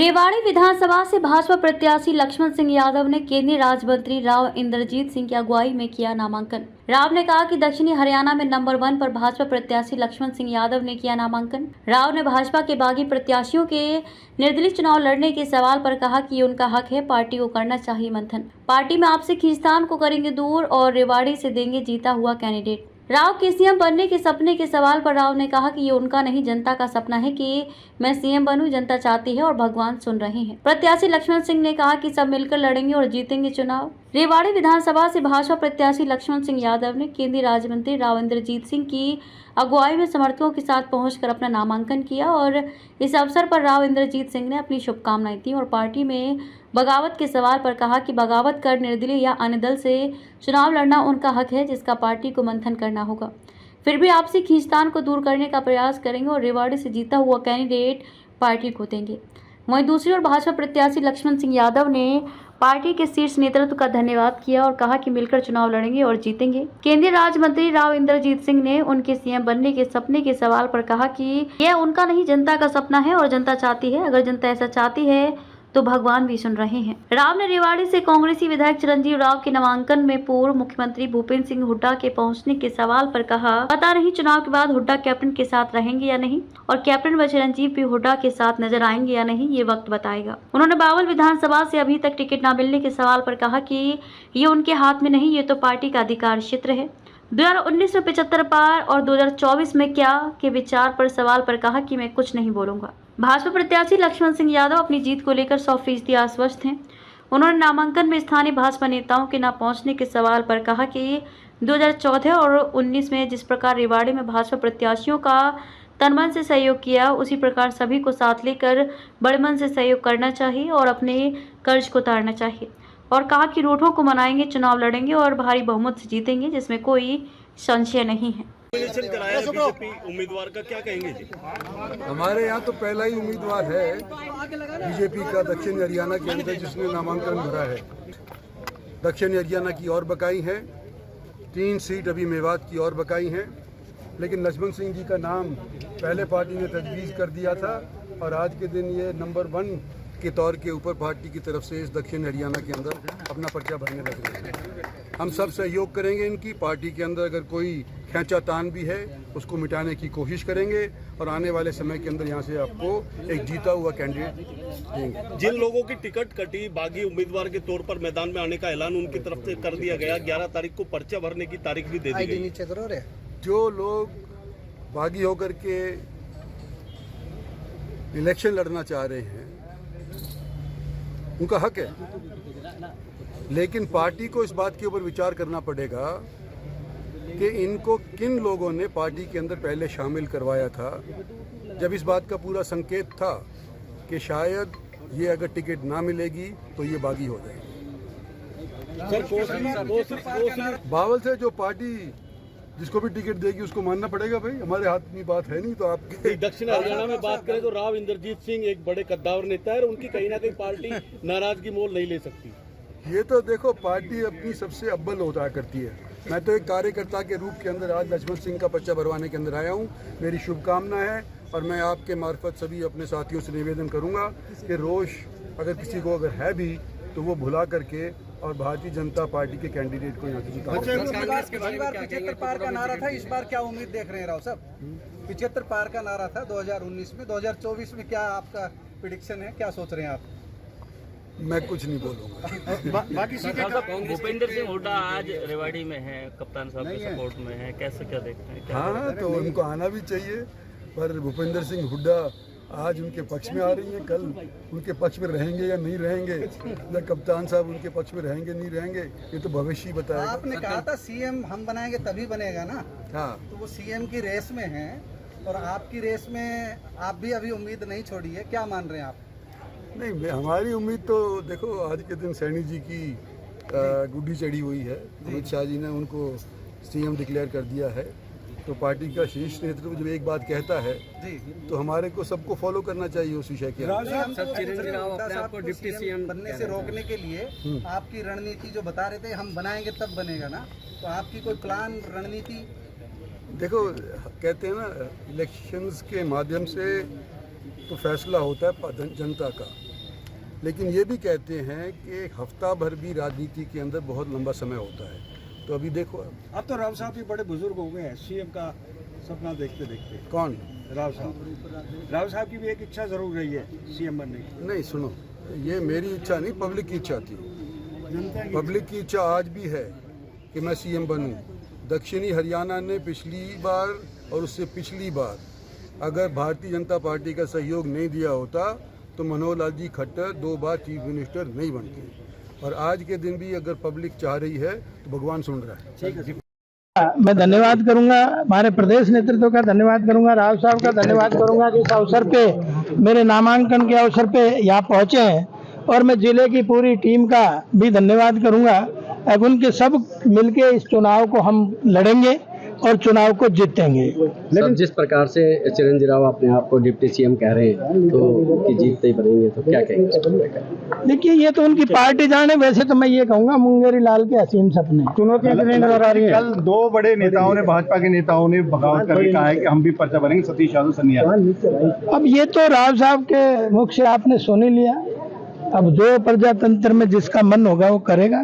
रेवाड़ी विधानसभा से भाजपा प्रत्याशी लक्ष्मण सिंह यादव ने केंद्रीय राज्य मंत्री राव इंद्रजीत सिंह की अगुवाई में किया नामांकन। राव ने कहा कि दक्षिणी हरियाणा में नंबर 1 पर भाजपा प्रत्याशी लक्ष्मण सिंह यादव ने किया नामांकन। राव ने भाजपा के बागी प्रत्याशियों के निर्दलीय चुनाव लड़ने के सवाल पर कहा कि ये उनका हक है, पार्टी को करना चाहिए मंथन। पार्टी में आपसे खींचतान को करेंगे दूर और रेवाड़ी से देंगे जीता हुआ कैंडिडेट। राव के सीएम बनने के सपने के सवाल पर राव ने कहा कि ये उनका नहीं, जनता का सपना है कि मैं सीएम बनूं। जनता चाहती है और भगवान सुन रहे हैं। प्रत्याशी लक्ष्मण सिंह ने कहा कि सब मिलकर लड़ेंगे और जीतेंगे चुनाव। रेवाड़ी विधानसभा से भाजपा प्रत्याशी लक्ष्मण सिंह यादव ने केंद्रीय राज्य मंत्री राव इंद्रजीत सिंह की अगुवाई में समर्थकों के साथ पहुंचकर अपना नामांकन किया और इस अवसर पर राव इंद्रजीत सिंह ने अपनी शुभकामनाएं दी और पार्टी में बगावत के सवाल पर कहा कि बगावत कर निर्दलीय या अन्य दल से चुनाव लड़ना उनका हक है, जिसका पार्टी को मंथन करना होगा। फिर भी आपसी खींचतान को दूर करने का प्रयास करेंगे और रेवाड़ी से जीता हुआ कैंडिडेट पार्टी को देंगे। वहीं दूसरी ओर भाजपा प्रत्याशी लक्ष्मण सिंह यादव ने पार्टी के शीर्ष नेतृत्व का धन्यवाद किया और कहा कि मिलकर चुनाव लड़ेंगे और जीतेंगे। केंद्रीय राज्य मंत्री राव इंद्रजीत सिंह ने उनके सीएम बनने के सपने के सवाल पर कहा कि यह उनका नहीं, जनता का सपना है और जनता चाहती है। अगर जनता ऐसा चाहती है तो भगवान भी सुन रहे हैं। राव ने रेवाड़ी से कांग्रेसी विधायक चिरंजीव राव के नामांकन में पूर्व मुख्यमंत्री भूपेंद्र सिंह हुड्डा के पहुंचने के सवाल पर कहा, पता नहीं चुनाव के बाद हुड्डा कैप्टन के साथ रहेंगे या नहीं और कैप्टन व चिरंजीव भी हुड्डा के साथ नजर आएंगे या नहीं, ये वक्त बताएगा। उन्होंने बावल विधानसभा से अभी तक टिकट न मिलने के सवाल पर कहा कि ये उनके हाथ में नहीं, ये तो पार्टी का अधिकार क्षेत्र है। 2019 में 75 पार और 2024 में क्या के विचार पर सवाल पर कहा कि मैं कुछ नहीं बोलूंगा। भाजपा प्रत्याशी लक्ष्मण सिंह यादव अपनी जीत को लेकर 100% आश्वस्त हैं। उन्होंने नामांकन में स्थानीय भाजपा नेताओं के न पहुंचने के सवाल पर कहा कि 2014 और 19 में जिस प्रकार रेवाड़ी में भाजपा प्रत्याशियों का तन मन से सहयोग किया, उसी प्रकार सभी को साथ लेकर बड़े मन से सहयोग करना चाहिए और अपने कर्ज को उतारना चाहिए। और कहा कि रूठों को मनाएंगे, चुनाव लड़ेंगे और भारी बहुमत से जीतेंगे, जिसमें कोई संशय नहीं है। बीजेपी उम्मीदवार का क्या कहेंगे जी? हमारे यहाँ तो पहला ही उम्मीदवार है बीजेपी का दक्षिण हरियाणा के अंदर जिसने नामांकन भरा है। दक्षिण हरियाणा की और बकाई है, 3 सीट अभी मेवात की और बकाई हैं, लेकिन लक्ष्मण सिंह जी का नाम पहले पार्टी ने तजवीज़ कर दिया था और आज के दिन ये नंबर 1 के तौर के ऊपर पार्टी की तरफ से इस दक्षिण हरियाणा के अंदर अपना पर्चा भरने लग रहे हैं। हम सब सहयोग करेंगे इनकी। पार्टी के अंदर अगर कोई खींचातान भी है उसको मिटाने की कोशिश करेंगे और आने वाले समय के अंदर यहाँ से आपको एक जीता हुआ कैंडिडेट देंगे। जिन लोगों की टिकट कटी, बागी उम्मीदवार के तौर पर मैदान में आने का ऐलान उनकी तरफ से कर दिया गया। 11 तारीख को पर्चा भरने की तारीख भी दे दी गई। जो लोग बागी होकर के इलेक्शन लड़ना चाह रहे हैं उनका हक है, लेकिन पार्टी को इस बात के ऊपर विचार करना पड़ेगा कि इनको किन लोगों ने पार्टी के अंदर पहले शामिल करवाया था, जब इस बात का पूरा संकेत था कि शायद ये अगर टिकट ना मिलेगी तो ये बागी हो जाएगी। बावल से जो पार्टी जिसको भी टिकट देगी उसको मानना पड़ेगा भाई, हमारे हाथ में बात है नहीं। तो आपके दक्षिण हरियाणा में बात करें तो राव इंद्रजीत सिंह एक बड़े कद्दावर नेता है और उनकी कहीं ना कहीं पार्टी नाराजगी मोल नहीं ले सकती। ये तो देखो पार्टी अपनी सबसे अव्वल होता करती है। मैं तो एक कार्यकर्ता के रूप के अंदर आज लक्ष्मण सिंह का पर्चा भरवाने के अंदर आया हूँ। मेरी शुभकामना है और मैं आपके मार्फत सभी अपने साथियों से निवेदन करूँगा कि रोष अगर किसी को अगर है भी तो वो भुला करके और भारतीय जनता पार्टी के कैंडिडेट को यहाँ से जिताएं। 75 पार का नारा था, इस बार क्या उम्मीद देख रहे हैं राव साहब? 75 पार का नारा था 2019 में, 2024 में क्या आपका प्रेडिक्शन है, क्या सोच रहे हैं आप? मैं कुछ नहीं बोलूँगा। बाकी सीटें भूपेंद्र सिंह हुड्डा आज रेवाड़ी में है, कप्तान साहब के सपोर्ट में है, कैसे क्या देखते हैं? हाँ, तो उनको आना भी चाहिए, पर भूपेंद्र सिंह हुड्डा आज उनके पक्ष में आ रही हैं, कल उनके पक्ष में रहेंगे या नहीं रहेंगे, या कप्तान साहब उनके पक्ष में रहेंगे नहीं रहेंगे, ये तो भविष्य ही बताएगा। आपने कहा था सीएम हम बनाएंगे तभी बनेगा ना। हाँ, तो वो सीएम की रेस में हैं और आपकी रेस में आप भी अभी उम्मीद नहीं छोड़ी है, क्या मान रहे हैं आप? नहीं, हमारी उम्मीद तो देखो आज के दिन सैनी जी की गुड्डी चढ़ी हुई है। अमित शाह जी ने उनको सीएम डिक्लेयर कर दिया है, तो पार्टी का शीर्ष नेतृत्व जब एक बात कहता है तो हमारे को सबको फॉलो करना चाहिए उस विषय के। चिरंजीव राव अपने आप को डिप्टी सीएम बनने से रोकने के लिए आपकी रणनीति जो बता रहे थे, हम बनाएंगे तब बनेगा ना, तो आपकी कोई प्लान रणनीति? देखो कहते हैं ना, इलेक्शंस के माध्यम से तो फैसला होता है जनता का, लेकिन ये भी कहते हैं कि हफ्ता भर भी राजनीति के अंदर बहुत लंबा समय होता है। तो अभी देखो अब तो राव साहब भी बड़े बुजुर्ग हो गए हैं, सीएम का सपना देखते देखते। कौन राव साहब की भी एक इच्छा जरूर रही है सीएम बनने की। नहीं, सुनो, ये मेरी इच्छा नहीं, पब्लिक की इच्छा थी। पब्लिक की इच्छा आज भी है कि मैं सीएम बनूं। दक्षिणी हरियाणा ने पिछली बार और उससे पिछली बार अगर भारतीय जनता पार्टी का सहयोग नहीं दिया होता तो मनोहर लाल जी खट्टर 2 बार चीफ मिनिस्टर नहीं बनते। और आज के दिन भी अगर पब्लिक चाह रही है तो भगवान सुन रहा है। मैं धन्यवाद करूंगा, हमारे प्रदेश नेतृत्व का धन्यवाद करूंगा, राव साहब का धन्यवाद करूंगा कि इस अवसर पे मेरे नामांकन के अवसर पे यहाँ पहुंचे हैं। और मैं जिले की पूरी टीम का भी धन्यवाद करूंगा। अब उनके सब मिलके इस चुनाव को हम लड़ेंगे और चुनाव को जीतेंगे। लेकिन जिस प्रकार से चिरंजीव राव अपने आप को डिप्टी सीएम कह रहे हैं तो कि जीतते ही बनेंगे, तो क्या कहेंगे? देखिए, ये तो उनकी पार्टी जाने। वैसे तो मैं ये कहूँगा मुंगेरी लाल के हसीन सपने। चुनौतियां नजर आ रही है। कल 2 बड़े नेताओं ने, भाजपा के नेताओं ने बगावत करके कहा है कि हम भी पर्चा भरेंगे, सतीश यादव सन्नी यादव। अब ये तो राव साहब के मुख से आपने सुन ही लिया। अब जो प्रजातंत्र में जिसका मन होगा वो करेगा,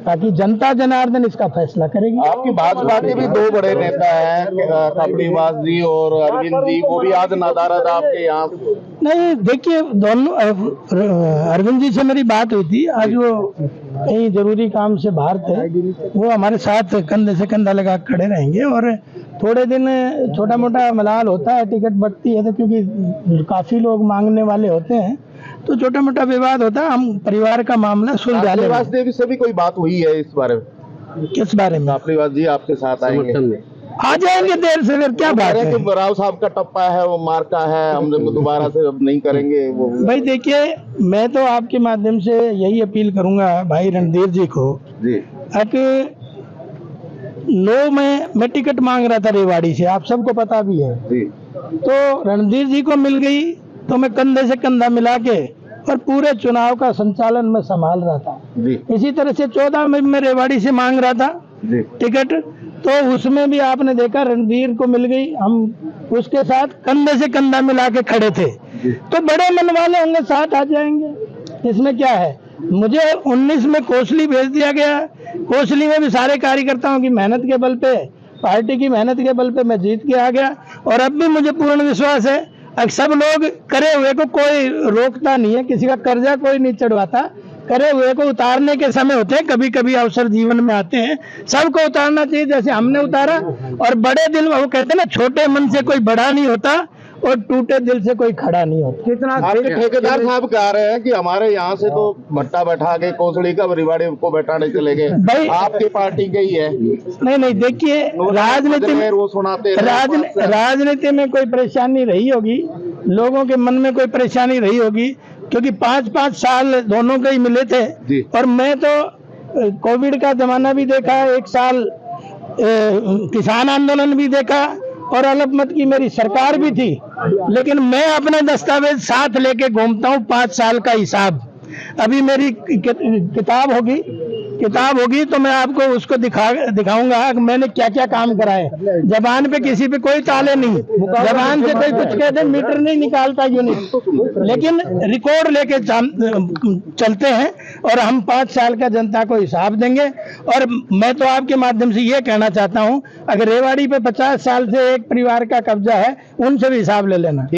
ताकि जनता जनार्दन इसका फैसला करेगी। आपकी भाजपा के भी 2 बड़े नेता हैं, कपड़ीवास जी और अरविंद जी, वो भी आज नादारा था आपके यहाँ। नहीं, देखिए, दोनों अरविंद जी से मेरी बात हुई थी। आज वो कहीं जरूरी काम से बाहर थे। वो हमारे साथ कंधे से कंधा लगा खड़े रहेंगे और थोड़े दिन छोटा मोटा मलाल होता है, टिकट बढ़ती है तो, क्योंकि काफी लोग मांगने वाले होते हैं तो छोटा मोटा विवाद होता है। हम परिवार का मामला सुलझा लेंगे। कपड़ीवास देवी से भी कोई बात हुई है इस बारे में? किस बारे में? कपड़ीवास जी आपके साथ आएंगे? आ जाएंगे देर से, फिर क्या बात है? कि राव साहब का टप्पा है, वो मार्का है, हम दोबारा से अब नहीं करेंगे वो। भाई देखिए, मैं तो आपके माध्यम से यही अपील करूंगा भाई रणधीर जी को जी कि 9 में मैं टिकट मांग रहा था रेवाड़ी से, आप सबको पता भी है जी। तो रणधीर जी को मिल गई तो मैं कंधे से कंधा मिला के और पूरे चुनाव का संचालन में संभाल रहा था जी। इसी तरह से 14 में मैं रेवाड़ी से मांग रहा था जी टिकट, तो उसमें भी आपने देखा रणधीर को मिल गई। हम उसके साथ कंधे से कंधा मिला के खड़े थे। तो बड़े मन वाले होंगे, साथ आ जाएंगे, इसमें क्या है। मुझे 19 में कोसली भेज दिया गया। कोसली में भी सारे कार्यकर्ताओं की मेहनत के बल पे, पार्टी की मेहनत के बल पे मैं जीत के आ गया। और अब भी मुझे पूर्ण विश्वास है, अब सब लोग करे हुए को कोई रोकता नहीं है, किसी का कर्जा कोई नहीं चढ़वाता। करे हुए को उतारने के समय होते हैं, कभी कभी अवसर जीवन में आते हैं, सबको उतारना चाहिए जैसे हमने उतारा। और बड़े दिल, वो कहते हैं ना, छोटे मन से कोई बड़ा नहीं होता और टूटे दिल से कोई खड़ा नहीं होता। कितना आपके ठेकेदार साहब कह रहे हैं कि हमारे यहाँ से तो भट्टा बैठा के कोसड़ी का रिवाड़ी को बैठाने चले गए, भाई आपकी पार्टी गई है। नहीं, देखिए, राजनीति में वो सुनाते राजनीति में कोई परेशानी रही होगी, लोगों के मन में कोई परेशानी रही होगी, क्योंकि 5-5 साल दोनों के ही मिले थे। और मैं तो कोविड का जमाना भी देखा, 1 साल किसान आंदोलन भी देखा और अल्पमत की मेरी सरकार भी थी। लेकिन मैं अपने दस्तावेज साथ लेके घूमता हूँ, 5 साल का हिसाब। अभी मेरी किताब होगी तो मैं आपको उसको दिखाऊंगा कि मैंने क्या क्या काम कराए। जबान पे किसी पे कोई ताले नहीं, जबान से कोई कुछ कहते मीटर नहीं निकालता यूनिट, लेकिन रिकॉर्ड लेके चलते हैं और हम 5 साल का जनता को हिसाब देंगे। और मैं तो आपके माध्यम से ये कहना चाहता हूँ, अगर रेवाड़ी पे 50 साल से एक परिवार का कब्जा है, उनसे भी हिसाब ले लेना।